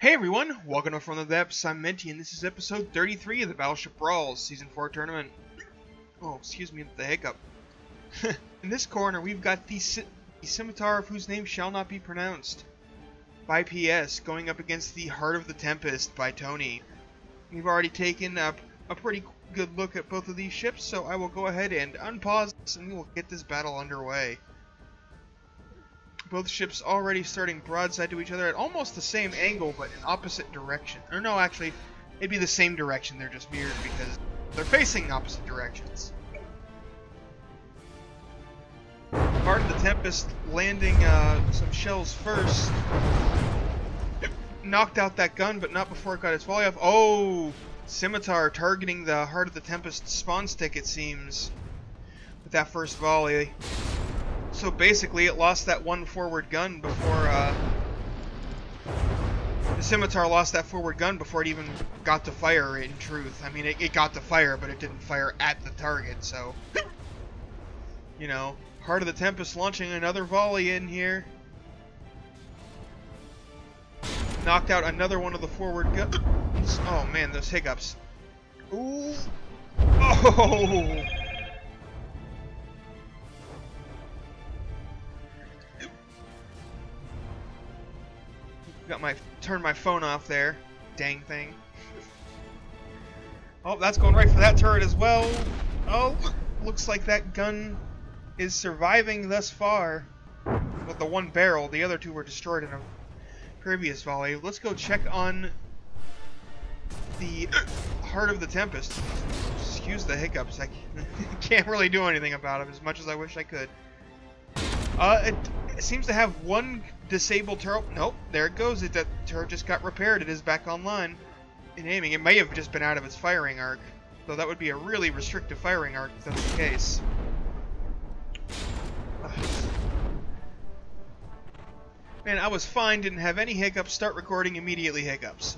Hey everyone, welcome to From the Depths. I'm Minty, and this is episode 33 of the Battleship Brawls Season 4 tournament. Oh, excuse me, the hiccup. In this corner, we've got the Scimitar of whose name shall not be pronounced by PS, going up against the Heart of the Tempest by Tony. We've already taken a pretty good look at both of these ships, so I will go ahead and unpause this and we will get this battle underway. Both ships already starting broadside to each other at almost the same angle, but in opposite direction. Or no, actually, it'd be the same direction, they're just mirrored because they're facing opposite directions. Heart of the Tempest landing some shells first. Knocked out that gun, but not before it got its volley off. Oh! Scimitar targeting the Heart of the Tempest spawn stick, it seems, with that first volley. So basically, it lost that one forward gun before, the Scimitar lost that forward gun before it even got to fire, in truth. I mean, it got to fire, but it didn't fire at the target, so... You know, Heart of the Tempest launching another volley in here. Knocked out another one of the forward guns. Oh man, those hiccups. Ooh! Oh! Turned my phone off there. Dang thing. Oh, that's going right for that turret as well. Oh, looks like that gun is surviving thus far. With the one barrel, the other two were destroyed in a previous volley. Let's go check on the Heart of the Tempest. Excuse the hiccups. I can't really do anything about them as much as I wish I could. It seems to have one disabled turret. Nope, there it goes. That turret just got repaired. It is back online and aiming. It may have just been out of its firing arc, though that would be a really restrictive firing arc if that's the case. Man, I was fine. Didn't have any hiccups. Start recording, immediately hiccups.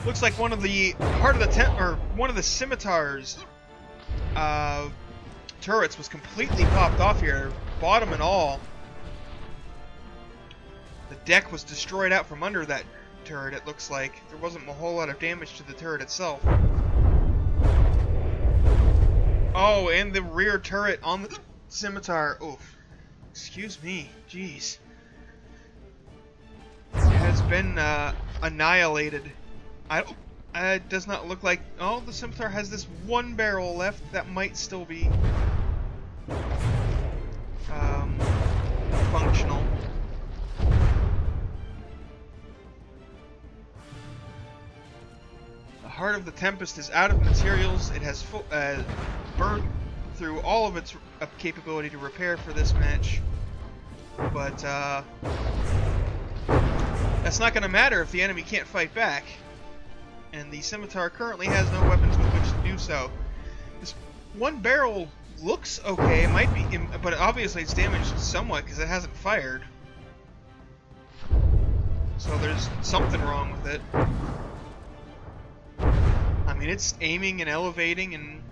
Looks like one of the one of the Scimitar's turrets was completely popped off here, bottom and all. The deck was destroyed out from under that turret, it looks like. There wasn't a whole lot of damage to the turret itself. Oh, and the rear turret on the Scimitar. Oof. Excuse me. Jeez. Has been annihilated. It does not look like... Oh, the Scimitar has this one barrel left that might still be functional. The Heart of the Tempest is out of materials. It has burned through all of its capability to repair for this match. But that's not going to matter if the enemy can't fight back. And the Scimitar currently has no weapons with which to do so. This one barrel looks okay, it might be, but obviously it's damaged somewhat because it hasn't fired. So there's something wrong with it. I mean, it's aiming and elevating and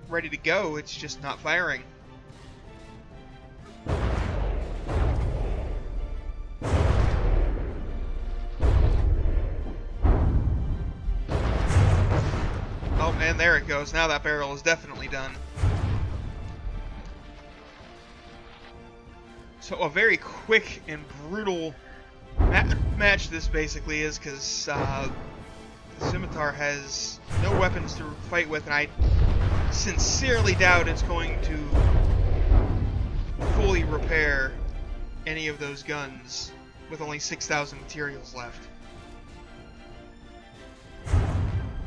ready to go, it's just not firing. Oh, and there it goes. Now that barrel is definitely done. So a very quick and brutal match this basically is, because the Scimitar has no weapons to fight with, and I sincerely doubt it's going to fully repair any of those guns with only 6,000 materials left.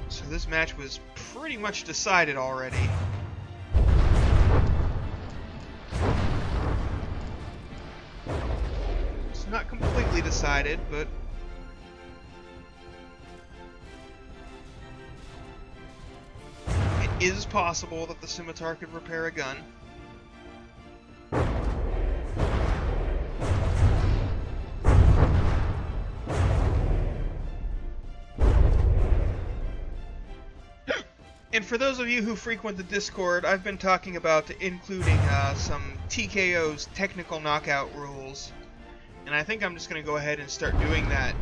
So this match was pretty much decided already. It's not completely decided, but it is possible that the Scimitar could repair a gun. And for those of you who frequent the Discord, I've been talking about including some TKO's technical knockout rules. And I think I'm just going to go ahead and start doing that,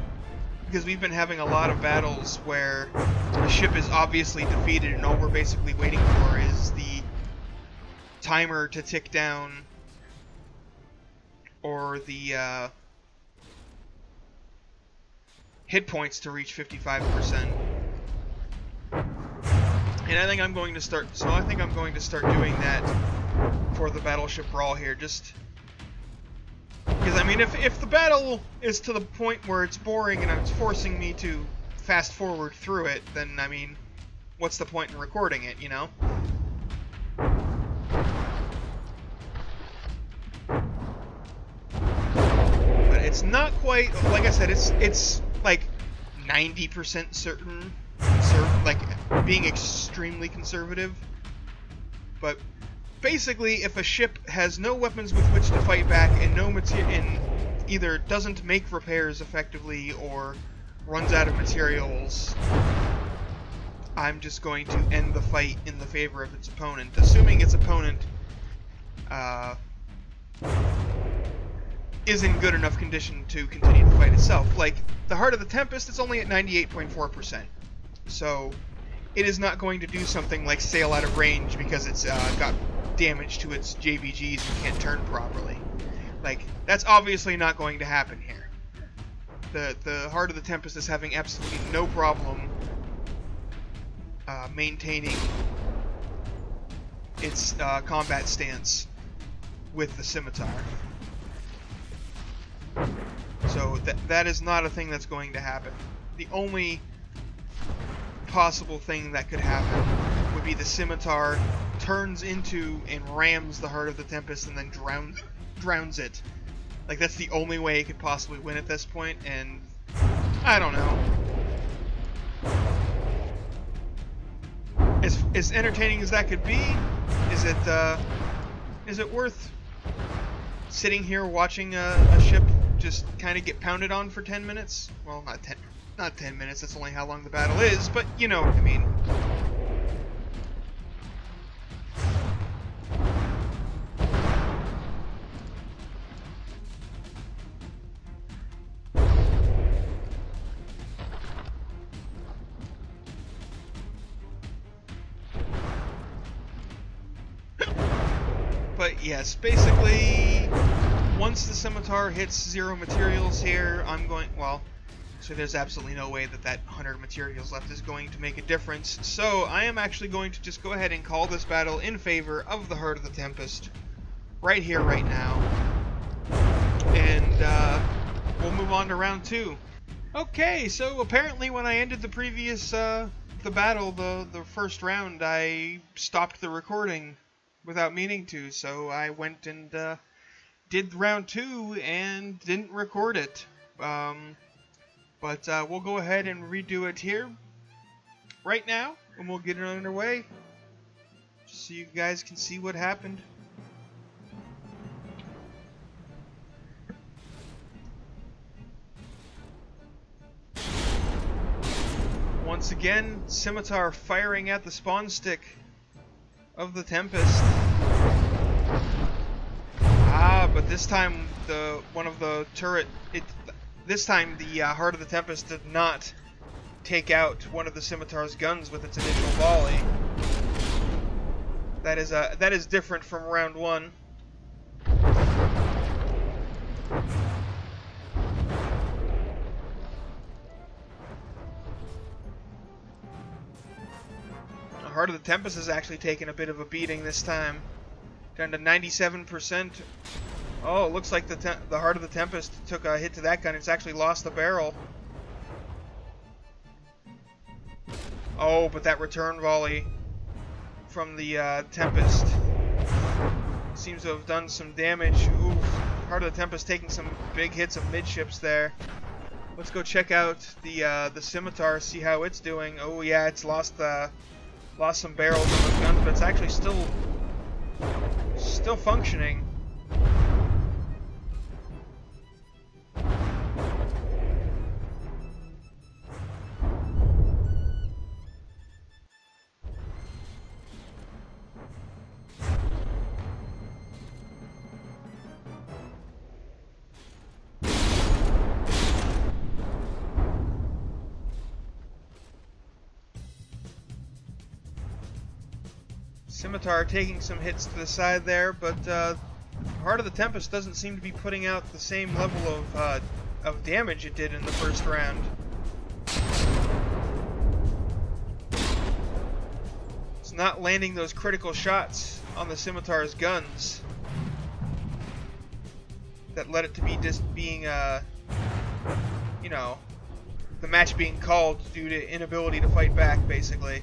because we've been having a lot of battles where a ship is obviously defeated and all we're basically waiting for is the timer to tick down, or the hit points to reach 55%. And I think I'm going to start doing that for the Battleship Brawl here, just because, I mean, if the battle is to the point where it's boring and it's forcing me to fast forward through it, then, I mean, what's the point in recording it, you know? But it's not quite, like I said, it's like 90% certain, like being extremely conservative. But basically, if a ship has no weapons with which to fight back and no and either doesn't make repairs effectively or runs out of materials, I'm just going to end the fight in the favor of its opponent, assuming its opponent is in good enough condition to continue the fight itself. Like, the Heart of the Tempest is only at 98.4%, so it is not going to do something like sail out of range because it's got damage to its JVGs and can't turn properly. Like, that's obviously not going to happen here. The Heart of the Tempest is having absolutely no problem maintaining its combat stance with the Scimitar. So that is not a thing that's going to happen. The only possible thing that could happen would be the Scimitar turns into and rams the Heart of the Tempest and then drowns it. Like, that's the only way it could possibly win at this point, and I don't know. As entertaining as that could be, is it worth sitting here watching a ship just kind of get pounded on for 10 minutes? Well, not 10 minutes, that's only how long the battle is, but you know what I mean. But yes, basically, once the Scimitar hits 0 materials here, I'm going, well, so there's absolutely no way that 100 materials left is going to make a difference. So I am actually going to just go ahead and call this battle in favor of the Heart of the Tempest right here, right now. And we'll move on to round 2. Okay, so apparently when I ended the previous, the battle, the first round, I stopped the recording without meaning to, so I went and did round 2 and didn't record it. But we'll go ahead and redo it here right now, and we'll get it underway just so you guys can see what happened. Once again, Scimitar firing at the spawn stick of the Tempest. But this time one of the turret, this time the Heart of the Tempest did not take out one of the Scimitar's guns with its initial volley. That is different from round 1. The Heart of the Tempest has actually taken a bit of a beating this time, down to 97%. Oh, it looks like the Heart of the Tempest took a hit to that gun. It's actually lost the barrel. Oh, but that return volley from the Tempest seems to have done some damage. Oof. Heart of the Tempest taking some big hits of midships there. Let's go check out the Scimitar, see how it's doing. Oh yeah, it's lost some barrels on those guns, but it's actually still functioning. Scimitar taking some hits to the side there, but Heart of the Tempest doesn't seem to be putting out the same level of damage it did in the first round. It's not landing those critical shots on the Scimitar's guns that led it to be just being, you know, the match being called due to inability to fight back, basically.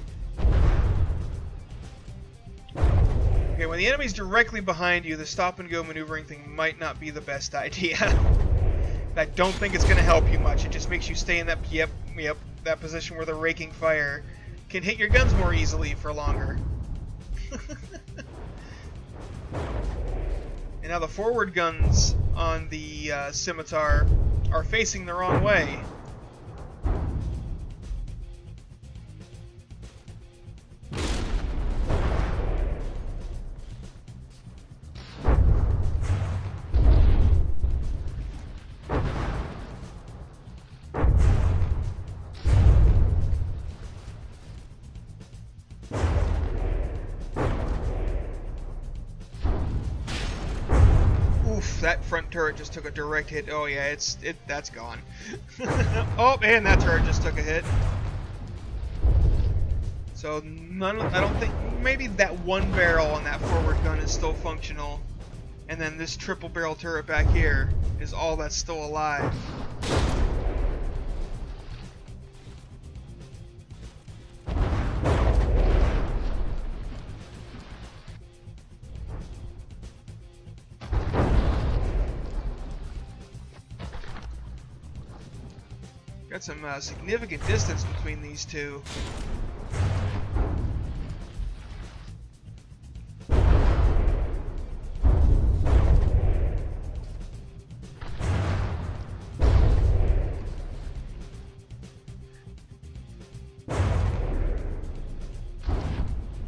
Okay, when the enemy's directly behind you, the stop-and-go maneuvering thing might not be the best idea. I don't think it's going to help you much. It just makes you stay in that, that position where the raking fire can hit your guns more easily for longer. And now the forward guns on the Scimitar are facing the wrong way. That front turret just took a direct hit. Oh yeah, that's gone. Oh, and that turret just took a hit. So I don't think, maybe that one barrel on that forward gun is still functional, and then this triple barrel turret back here is all that's still alive. Got some significant distance between these two.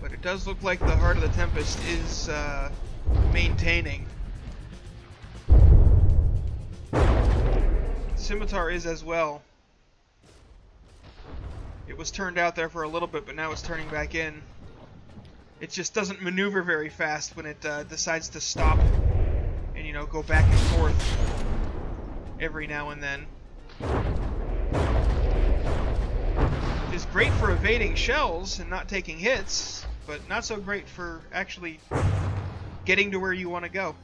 But it does look like the Heart of the Tempest is maintaining. Scimitar is as well. It was turned out there for a little bit, but now it's turning back in. It just doesn't maneuver very fast when it decides to stop and, you know, go back and forth every now and then. It is great for evading shells and not taking hits, but not so great for actually getting to where you want to go.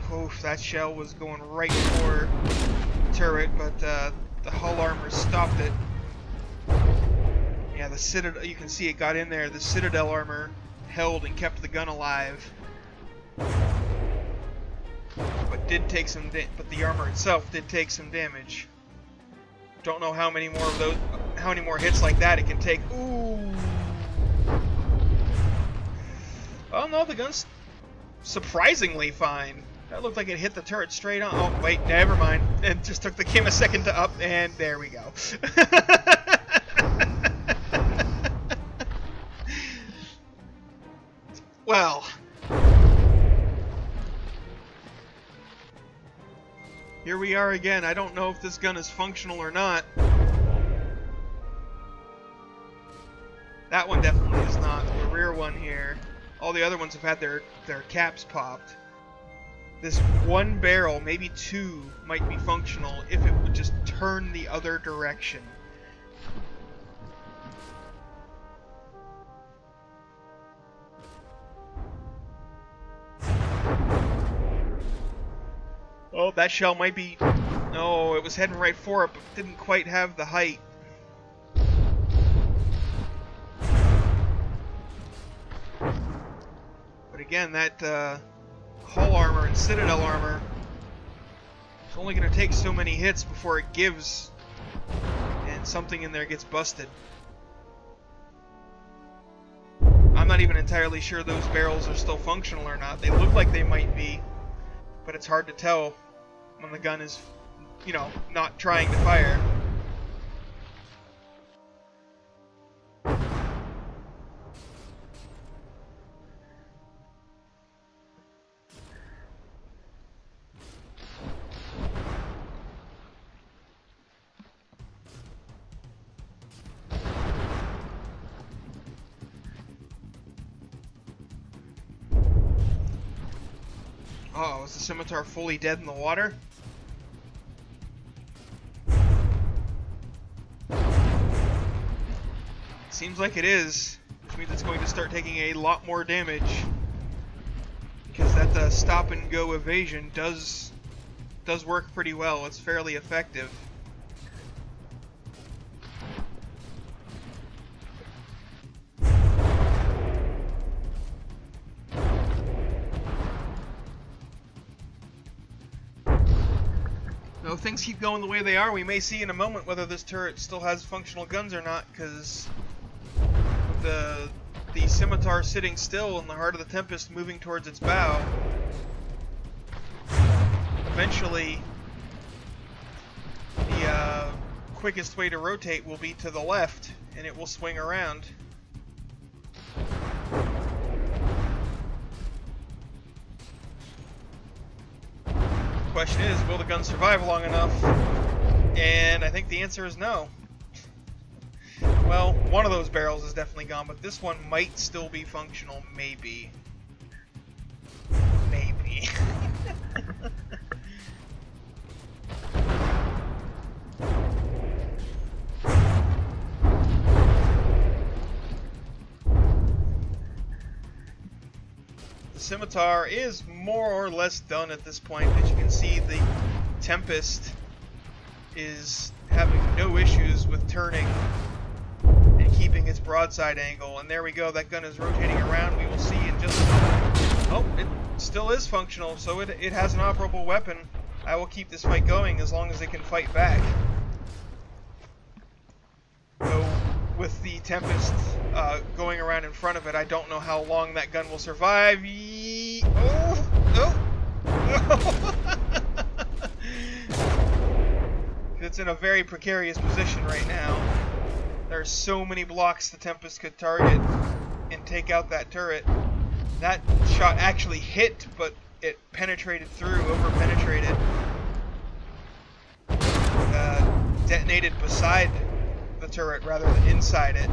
Oh, that shell was going right for the turret, but the hull armor stopped it. Yeah, the Citadel, you can see it got in there. The Citadel armor held and kept the gun alive. But did take some but the armor itself did take some damage. Don't know how many more of those, how many more hits like that it can take. Ooh. Oh no, the gun's surprisingly fine. That looked like it hit the turret straight on. Oh, wait, never mind. It just came a second to up, and there we go. Well. Here we are again. I don't know if this gun is functional or not. That one definitely is not. The rear one here. All the other ones have had their caps popped. This one barrel, maybe two, might be functional if it would just turn the other direction. Oh, that shell might be... No, it was heading right for it, but didn't quite have the height. But again, that... hull armor and Citadel armor, it's only going to take so many hits before it gives and something in there gets busted. I'm not even entirely sure those barrels are still functional or not. They look like they might be, but it's hard to tell when the gun is, you know, not trying to fire. Uh-oh, is the Scimitar fully dead in the water? Seems like it is, which means it's going to start taking a lot more damage. Because that stop and go evasion does work pretty well. It's fairly effective. So if things keep going the way they are, we may see in a moment whether this turret still has functional guns or not, because the Scimitar sitting still in the heart of the Tempest moving towards its bow, eventually the quickest way to rotate will be to the left, and it will swing around. Question is, will the gun survive long enough? And I think the answer is no. Well, one of those barrels is definitely gone, but this one might still be functional, maybe. Maybe. The Scimitar is more or less done at this point. As you can see, the Tempest is having no issues with turning and keeping its broadside angle. And there we go, that gun is rotating around. We will see in just a moment. Oh, it still is functional, so it has an operable weapon. I will keep this fight going as long as it can fight back. Though, with the Tempest going around in front of it, I don't know how long that gun will survive. It's in a very precarious position right now. There are so many blocks the Tempest could target and take out that turret. That shot actually hit, but it penetrated through, over-penetrated. Detonated beside the turret rather than inside it.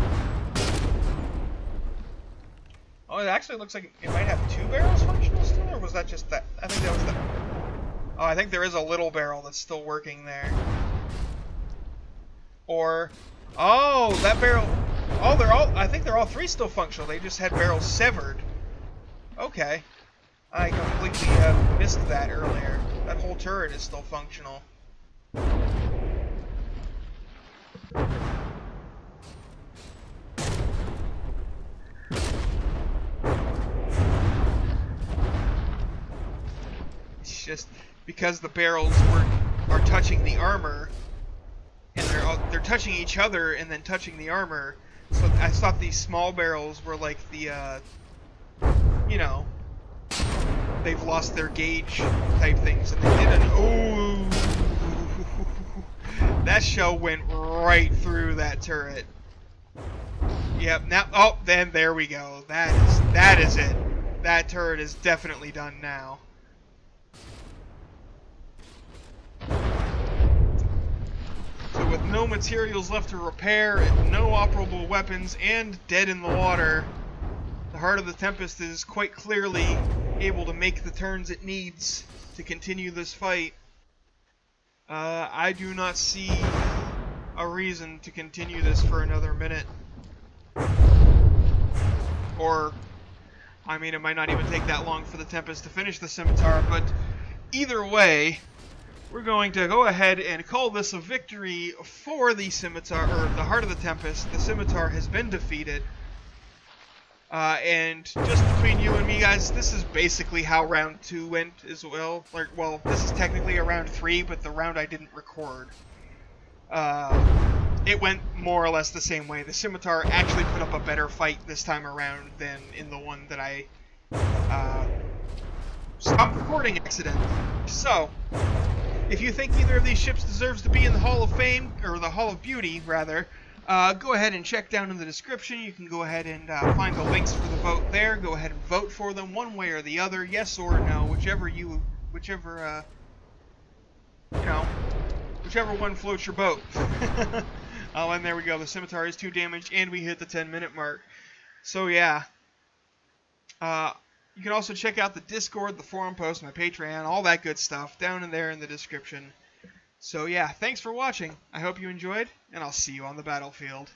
Oh, it actually looks like it might have two barrels functional still, or was that just that? I think that was the... Oh, I think there is a little barrel that's still working there. Or... Oh, that barrel... Oh, I think they're all three still functional. They just had barrels severed. Okay. I completely missed that earlier. That whole turret is still functional. It's just because the barrels are touching the armor, and they're touching each other and then touching the armor. So I thought these small barrels were like the, you know, they've lost their gauge type things, and they didn't. Oh, that shell went right through that turret. Yep. Now, oh, then there we go. That is it. That turret is definitely done now. So with no materials left to repair, and no operable weapons, and dead in the water, the heart of the Tempest is quite clearly able to make the turns it needs to continue this fight. I do not see a reason to continue this for another minute. Or, I mean, it might not even take that long for the Tempest to finish the Scimitar, but either way, we're going to go ahead and call this a victory for the Scimitar, or the Heart of the Tempest. The Scimitar has been defeated. And just between you and me, guys, this is basically how round 2 went as well. Like, well, this is technically a round 3, but the round I didn't record. It went more or less the same way. The Scimitar actually put up a better fight this time around than in the one that I stopped recording accidentally. So, if you think either of these ships deserves to be in the Hall of Fame, or the Hall of Beauty, rather, go ahead and check down in the description. You can go ahead and find the links for the vote there. Go ahead and vote for them one way or the other, yes or no, whichever one floats your boat. Oh, and there we go. The Scimitar is 2 damaged, and we hit the 10-minute mark. So yeah, You can also check out the Discord, the forum post, my Patreon, all that good stuff down in there in the description. So yeah, thanks for watching. I hope you enjoyed, and I'll see you on the battlefield.